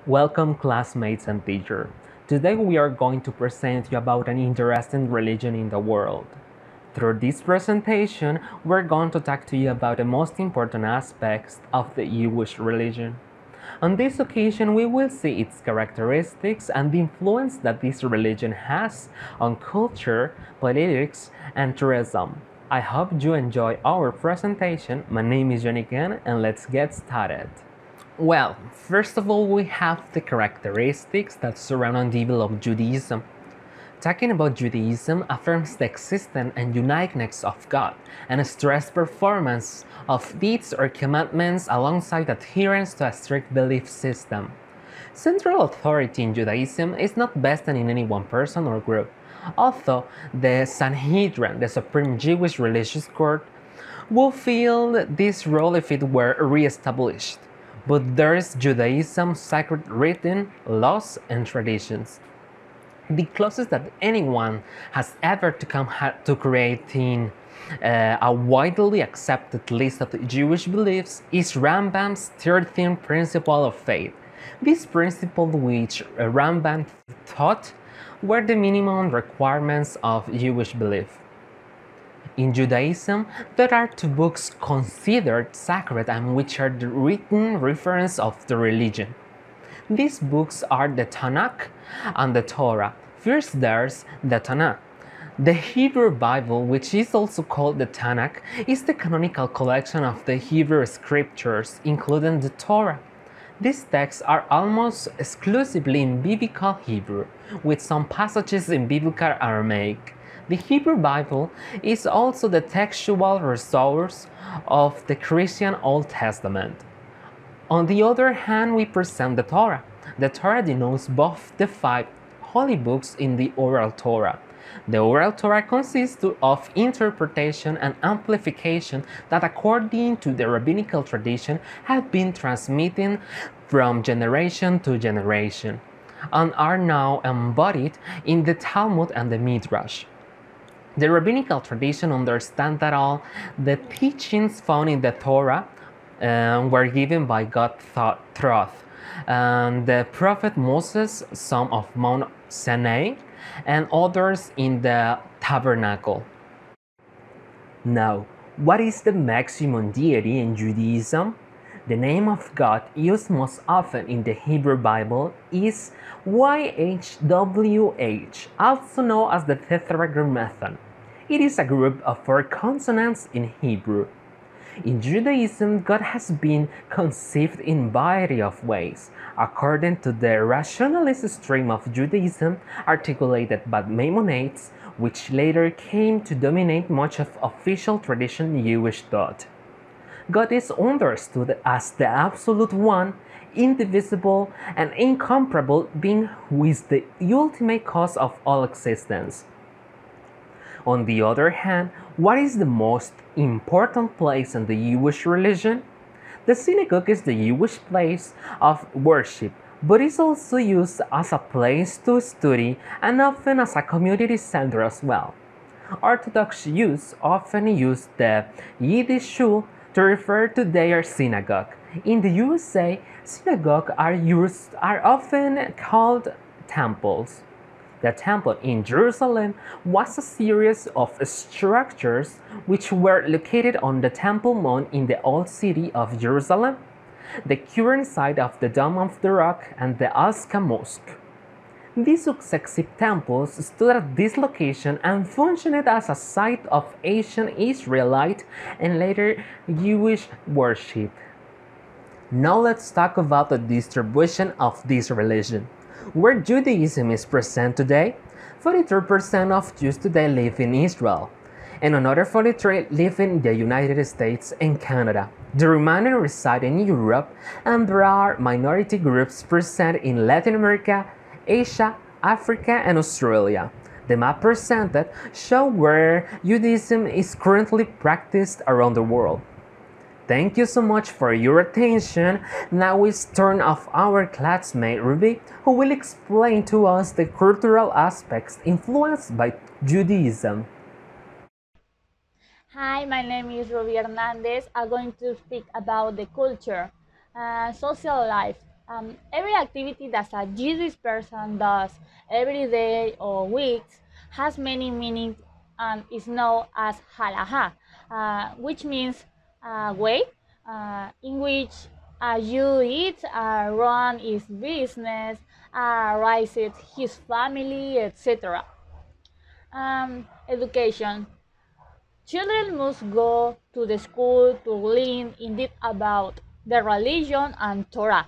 Welcome classmates and teacher. Today we are going to present you about an interesting religion in the world. Through this presentation, we're going to talk to you about the most important aspects of the Jewish religion. On this occasion, we will see its characteristics and the influence that this religion has on culture, politics, and tourism. I hope you enjoy our presentation. My name is Johnny Ken, and let's get started. Well, first of all, we have the characteristics that surround and develop Judaism. Talking about Judaism affirms the existence and uniqueness of God and stress performance of deeds or commandments alongside adherence to a strict belief system. Central authority in Judaism is not vested in any one person or group, although the Sanhedrin, the supreme Jewish religious court, will fill this role if it were re-established. But there is Judaism's sacred written laws and traditions. The closest that anyone has ever to come to creating a widely accepted list of Jewish beliefs is Rambam's 13th principle of faith. This principle, which Rambam thought were the minimum requirements of Jewish belief. In Judaism, there are two books considered sacred and which are the written reference of the religion. These books are the Tanakh and the Torah. First there's the Tanakh. The Hebrew Bible, which is also called the Tanakh, is the canonical collection of the Hebrew scriptures, including the Torah. These texts are almost exclusively in Biblical Hebrew, with some passages in Biblical Aramaic. The Hebrew Bible is also the textual resource of the Christian Old Testament. On the other hand, we present the Torah. The Torah denotes both the five holy books in the Oral Torah. The Oral Torah consists of interpretation and amplification that, according to the rabbinical tradition, have been transmitted from generation to generation and are now embodied in the Talmud and the Midrash. The rabbinical tradition understands that all the teachings found in the Torah were given by God through the prophet Moses, son of Mount Sinai, and others in the tabernacle. Now, what is the maximum deity in Judaism? The name of God used most often in the Hebrew Bible is YHWH, also known as the tetragrammaton. It is a group of 4 consonants in Hebrew. In Judaism, God has been conceived in a variety of ways, according to the rationalist stream of Judaism articulated by Maimonides, which later came to dominate much of official traditional Jewish thought. God is understood as the absolute one, indivisible, and incomparable being who is the ultimate cause of all existence. On the other hand, what is the most important place in the Jewish religion? The synagogue is the Jewish place of worship, but is also used as a place to study and often as a community center as well. Orthodox Jews often use the Yiddish shul to refer to their synagogue. In the USA, synagogues are often called temples. The temple in Jerusalem was a series of structures which were located on the Temple Mount in the Old City of Jerusalem, the current site of the Dome of the Rock, and the Al-Aqsa Mosque. These successive temples stood at this location and functioned as a site of ancient Israelite and later Jewish worship. Now let's talk about the distribution of this religion. Where Judaism is present today, 43% of Jews today live in Israel, and another 43% live in the United States and Canada. The remainder reside in Europe, and there are minority groups present in Latin America, Asia, Africa, and Australia. The map presented shows where Judaism is currently practiced around the world. Thank you so much for your attention. Now it's turn of our classmate Ruby, who will explain to us the cultural aspects influenced by Judaism. Hi, my name is Ruby Hernandez. I'm going to speak about the culture, social life, Every activity that a Jewish person does every day or weeks has many meanings and is known as halacha, which means way in which you eat, run his business, raises his family, etc. Education. Children must go to the school to learn indeed about the religion and Torah.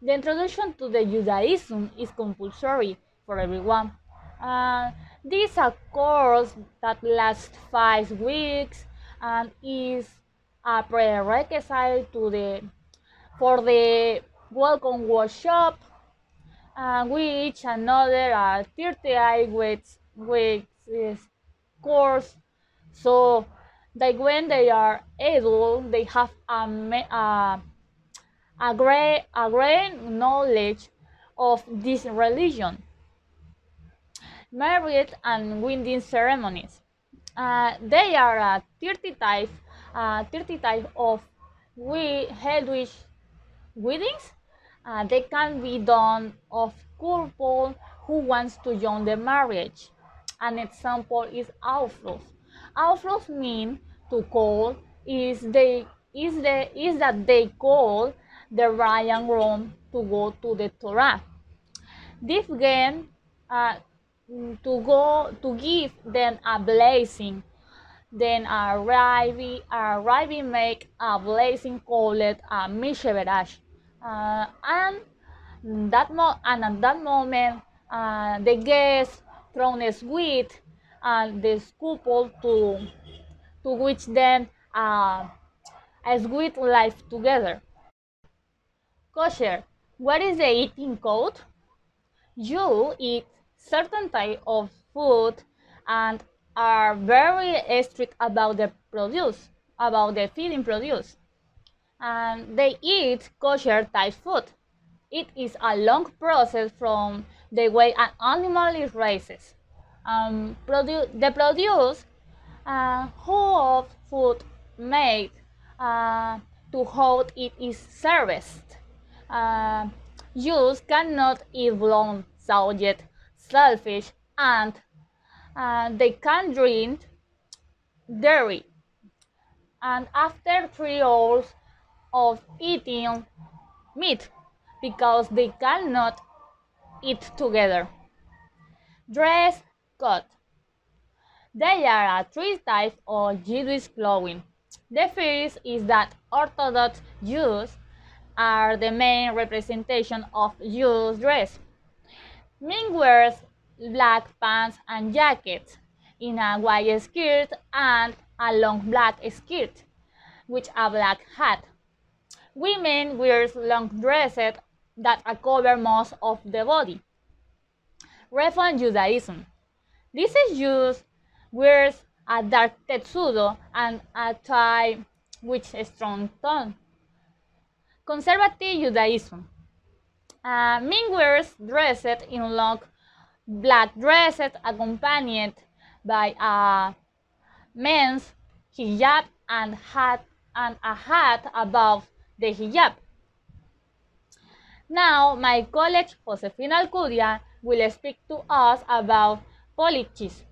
The introduction to the Judaism is compulsory for everyone. This is a course that lasts 5 weeks and is a prerequisite for the welcome workshop, which another 38 weeks course. So that when they are adult, they have a great knowledge of this religion. Marriage and wedding ceremonies. They are 30 types of Jewish weddings. They can be done of couple who wants to join the marriage. An example is aufruf. Aufruf means to call is that they call the bride and groom to go to the Torah. This again to give them a blessing. Then a rabbi make a blessing called a misheverash. And at that moment, the guests thrown a sweet and the couple to which them a sweet life together. Kosher. What is the eating code? You eat certain type of food and are very strict about the feeding produce. And they eat kosher type food. It is a long process from the way an animal is raised. The produce who of food made to how it is serviced. Jews cannot eat blood, salted, shellfish, and they can drink dairy. And after 3 hours of eating meat, because they cannot eat together. Dress code. There are 3 types of Jewish clothing. The first is that Orthodox Jews are the main representation of Jewish dress. Men wears black pants and jackets, in a white skirt and a long black skirt, with a black hat. Women wear long dresses that cover most of the body. Reform Judaism. This is Jews wears a dark tetsudo and a tie with a strong tone. Conservative Judaism. Men wears dressed in long black dresses accompanied by a men's hijab and a hat above the hijab. Now, my colleague Josefina Alcudia will speak to us about politics.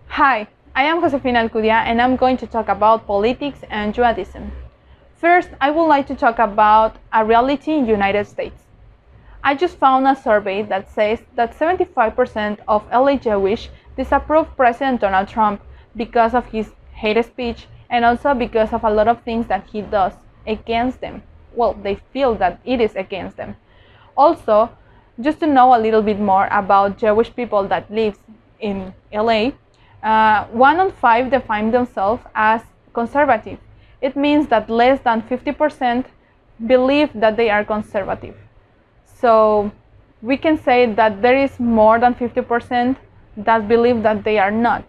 Hi, I am Josefina Alcudia and I'm going to talk about politics and Judaism. First, I would like to talk about a reality in the United States. I just found a survey that says that 75% of LA Jewish disapprove President Donald Trump because of his hate speech and also because of a lot of things that he does against them. Well, they feel that it is against them. Also, just to know a little bit more about Jewish people that live in LA, 1 on 5 define themselves as conservative. It means that less than 50% believe that they are conservative. So we can say that there is more than 50% that believe that they are not.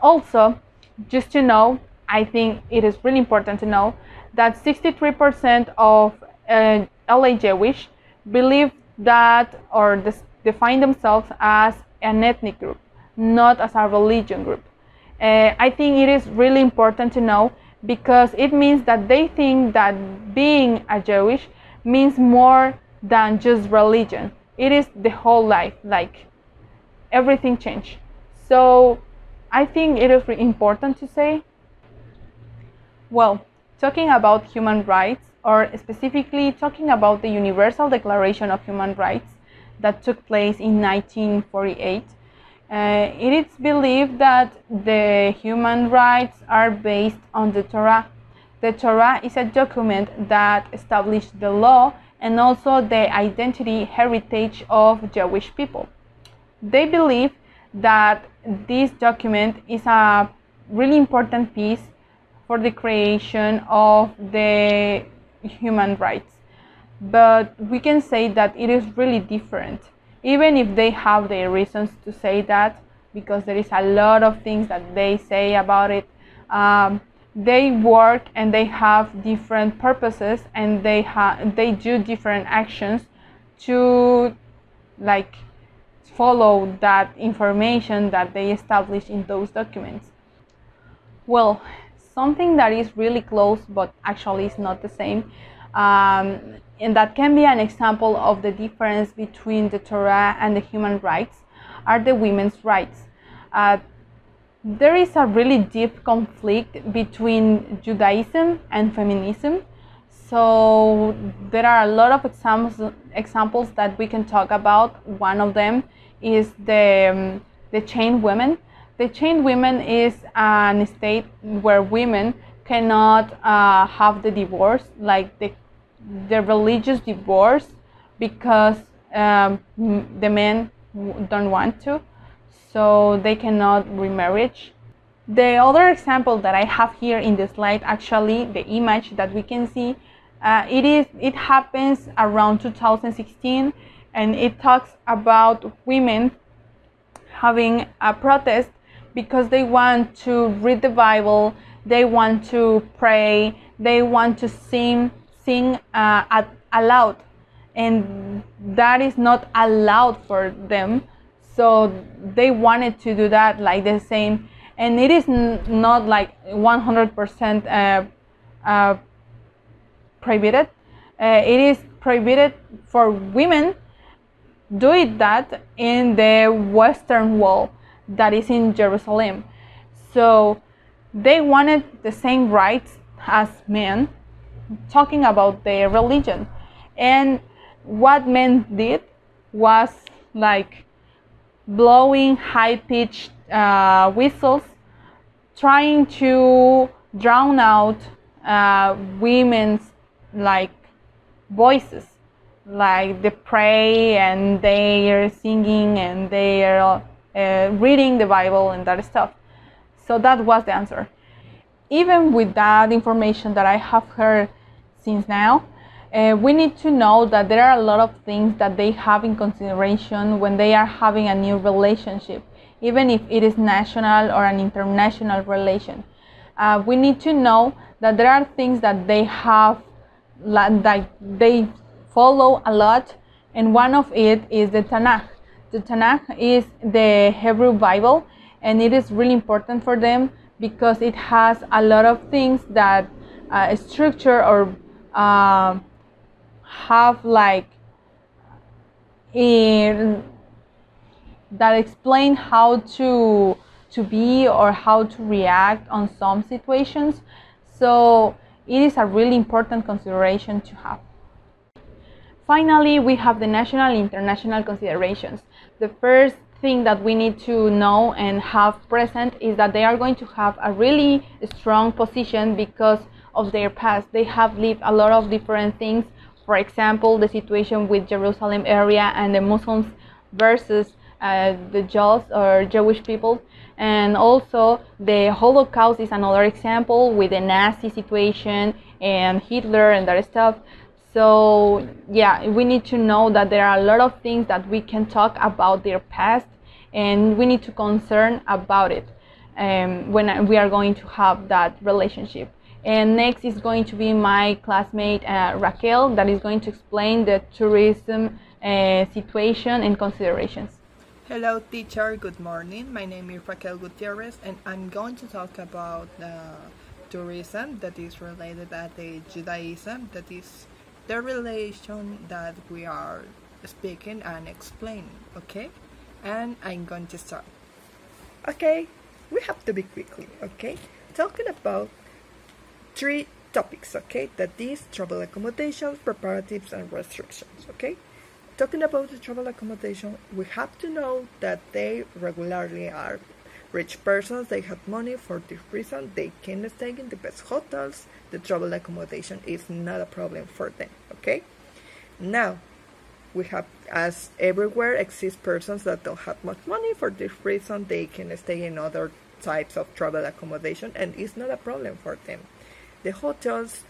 Also, just to know, I think it is really important to know that 63% of LA Jewish believe that or define themselves as an ethnic group, not as a religion group. I think it is really important to know because it means that they think that being a Jewish means more than just religion. It is the whole life, like everything changed. So I think it is really important to say. Well, talking about human rights, or specifically talking about the Universal Declaration of Human Rights that took place in 1948, it is believed that the human rights are based on the Torah. The Torah is a document that established the law and also the identity heritage of Jewish people. They believe that this document is a really important piece for the creation of the human rights. But we can say that it is really different, even if they have their reasons to say that, because there is a lot of things that they say about it. They work and they have different purposes, and they do different actions to like follow that information that they establish in those documents. Well, something that is really close but actually is not the same, and that can be an example of the difference between the Torah and the human rights, are the women's rights. There is a really deep conflict between Judaism and feminism. So there are a lot of examples that we can talk about. One of them is the chained women. The chained women is an state where women cannot have the divorce, like the religious divorce, because the men don't want to, so they cannot remarriage. The other example that I have here in the slide, actually the image that we can see, it happens around 2016, and it talks about women having a protest because they want to read the Bible, they want to pray, they want to sing aloud, and that is not allowed for them. So they wanted to do that like the same, and it is not like 100% prohibited. It is prohibited for women do it that in the Western Wall that is in Jerusalem. So they wanted the same rights as men, talking about their religion. And what men did was like blowing high-pitched whistles, trying to drown out women's like voices, like they pray and they are singing and they are reading the Bible and that stuff. So that was the answer. Even with that information that I have heard since now, we need to know that there are a lot of things that they have in consideration when they are having a new relationship, even if it is national or an international relation. We need to know that there are things that they have, like they follow a lot, and one of it is the Tanakh. The Tanakh is the Hebrew Bible, and it is really important for them because it has a lot of things that structure or have like that explain how to be or how to react on some situations. So it is a really important consideration to have. Finally, we have the national and international considerations. The first thing that we need to know and have present is that they are going to have a really strong position because of their past. They have lived a lot of different things. For example, the situation with Jerusalem area and the Muslims versus the Jews or Jewish people. And also the Holocaust is another example with the Nazi situation and Hitler and that stuff. So yeah, we need to know that there are a lot of things that we can talk about their past, and we need to concern about it when we are going to have that relationship. And next is going to be my classmate Raquel, that is going to explain the tourism situation and considerations. Hello teacher, good morning. My name is Raquel Gutierrez and I'm going to talk about tourism that is related to the Judaism, that is the relation that we are speaking and explaining, okay? And I'm going to start. Okay, we have to be quickly, okay? Talking about three topics, okay? That is travel accommodations, preparatives, and restrictions, okay? Talking about the travel accommodation, we have to know that they regularly are rich persons. They have money. For this reason, they can stay in the best hotels. The travel accommodation is not a problem for them, okay? Now, we have, as everywhere, exist persons that don't have much money. For this reason, they can stay in other types of travel accommodation, and it's not a problem for them. The hotels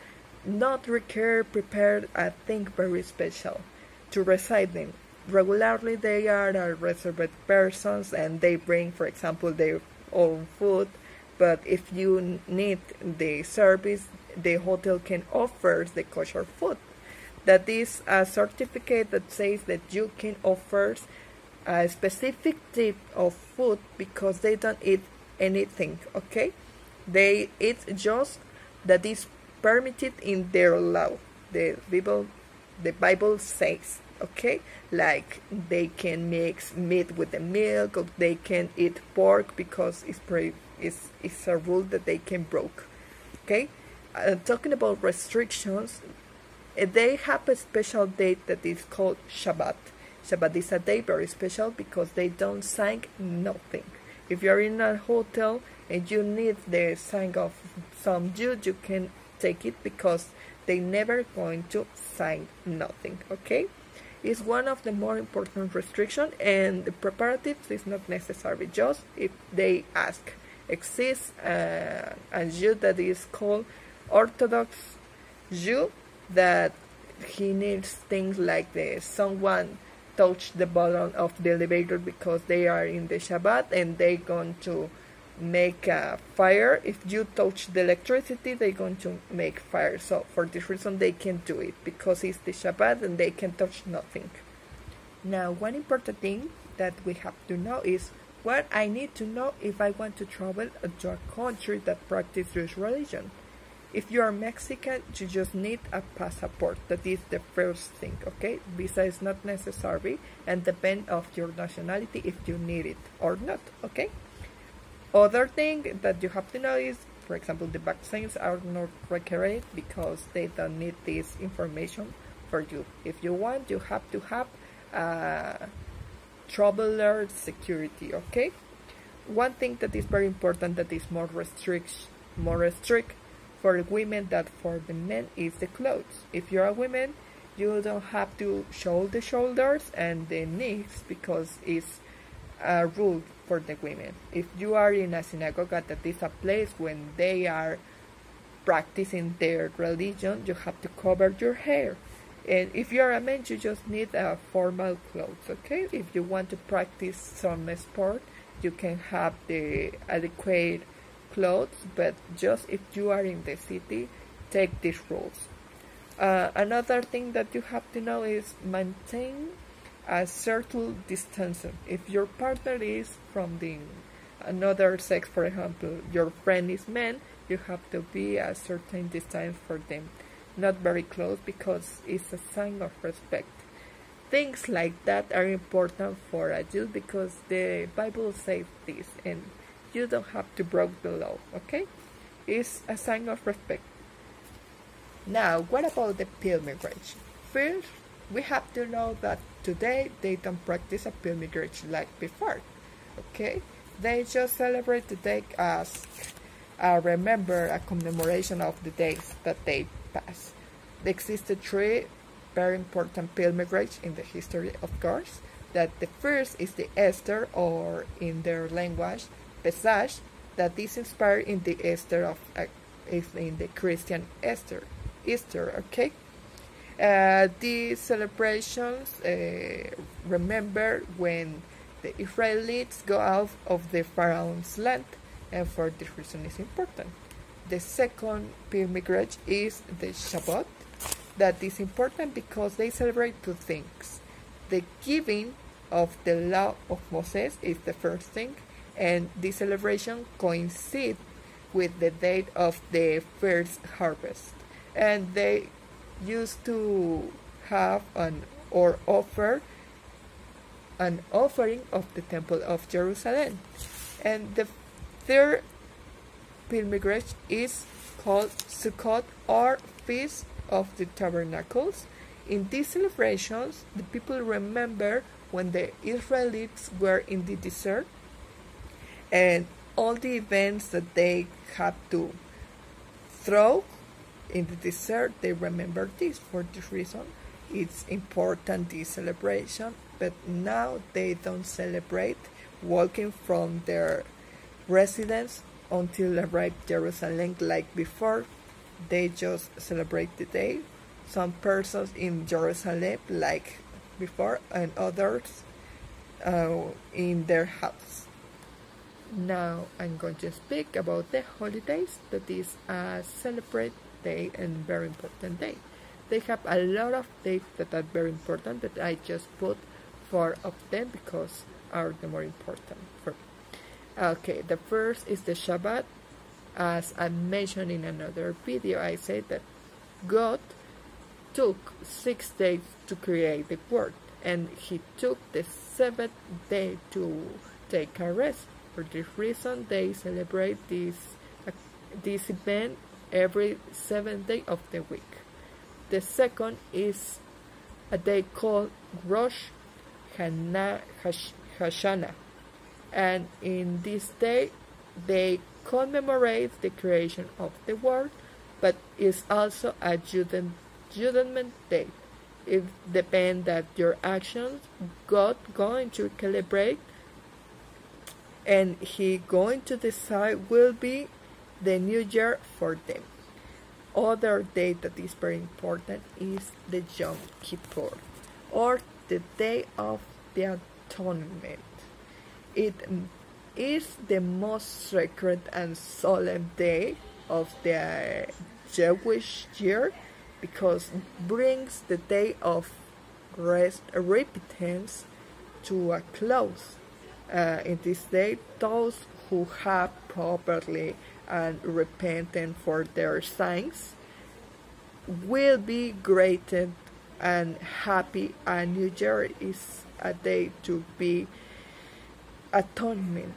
not require prepared a thing very special to reside them. Regularly, they are reserved persons, and they bring, for example, their own food. But if you need the service, the hotel can offer the kosher food. That is a certificate that says that you can offer a specific type of food because they don't eat anything, okay? They eat just that is permitted in their law. The Bible says, okay? Like they can mix meat with the milk, or they can eat pork because it's a rule that they can break, okay? Talking about restrictions, they have a special date that is called Shabbat. Shabbat is a day very special because they don't sign nothing. If you're in a hotel and you need the sign of some Jew, you can take it because they never going to sign nothing, okay? It's one of the more important restrictions, and the preparatives is not necessary, just if they ask. Exists a Jew that is called Orthodox Jew, that he needs things like someone touch the button of the elevator because they are in the Shabbat and they going to make a fire. If you touch the electricity, they're going to make fire. So for this reason, they can't do it because it's the Shabbat and they can touch nothing. Now, one important thing that we have to know is what I need to know if I want to travel to a country that practices Jewish religion. If you are Mexican, you just need a passport. That is the first thing, okay? Visa is not necessary and depend of your nationality if you need it or not, okay? Other thing that you have to know is, for example, the vaccines are not required because they don't need this information for you. If you want, you have to have traveler security, okay? One thing that is very important that is more strict for women than for the men is the clothes. If you're a woman, you don't have to show the shoulders and the knees because it's a rule for the women. If you are in a synagogue, that is a place when they are practicing their religion, you have to cover your hair. And if you're a man, you just need formal clothes, okay? If you want to practice some sport, you can have the adequate clothes, but just if you are in the city, take these rules. Another thing that you have to know is maintain a certain distance. If your partner is from another sex, for example, your friend is man, you have to be a certain distance for them, not very close because it's a sign of respect. Things like that are important for a Jew because the Bible says this, and you don't have to break the law, okay? It's a sign of respect. Now, what about the pilgrimage? First, we have to know that today they don't practice a pilgrimage like before, okay? They just celebrate the day as a commemoration of the days that they passed. There existed three very important pilgrimages in the history, of course. That the first is the Easter, or in their language, Pesach, that is inspired in the Easter in the Christian Easter, okay? These celebrations remember when the Israelites go out of the Pharaoh's land, and for this reason is important. The second pilgrimage is the Shabbat. That is important because they celebrate two things. The giving of the law of Moses is the first thing, and this celebration coincides with the date of the first harvest, and they used to have offer an offering of the Temple of Jerusalem. And the third pilgrimage is called Sukkot, or Feast of the Tabernacles. In these celebrations, the people remember when the Israelites were in the desert and all the events that they had to throw in the desert. They remember this. For this reason, it's important, this celebration, but now they don't celebrate walking from their residence until arrive Jerusalem like before. They just celebrate the day. Some persons in Jerusalem like before, and others in their house. Now I'm going to speak about the holidays that is a celebrate day and very important day. They have a lot of days that are very important, but I just put 4 of them because are the more important for me. Okay, the first is the Shabbat. As I mentioned in another video, I said that God took 6 days to create the world, and he took the 7th day to take a rest. For this reason, they celebrate this event every 7th day of the week. The second is a day called Rosh Hashanah, and in this day they commemorate the creation of the world, but is also a judgment day. It depends that your actions God going to calibrate, and he going to decide will be the new year for them. Other day that is very important is the Yom Kippur, or the Day of the Atonement. It is the most sacred and solemn day of the Jewish year because it brings the day of rest, repentance, to a close. In this day, those who have properly and repented for their sins will be greeted and happy. A new year is a day to be atonement.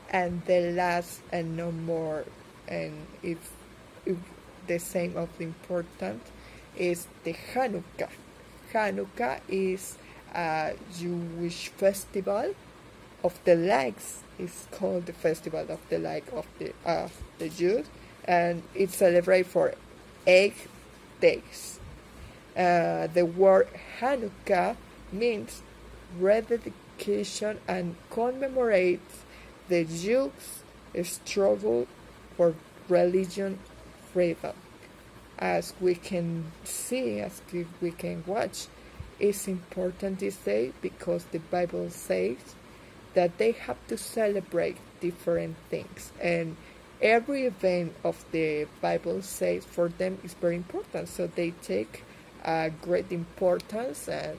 And the last and no more, and it's the same of the important, is the Hanukkah. Hanukkah is a Jewish festival of the lights. It's called the festival of the light of the Jews, and it's celebrated for 8 days. The word Hanukkah means rededication and commemorates the Jews' struggle for religion freedom. As we can see, as we can watch, it's important this day because the Bible says that they have to celebrate different things, and every event of the Bible says for them is very important, so they take a great importance and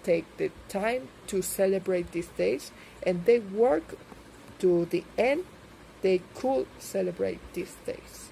take the time to celebrate these days, and they work to the end they could celebrate these days.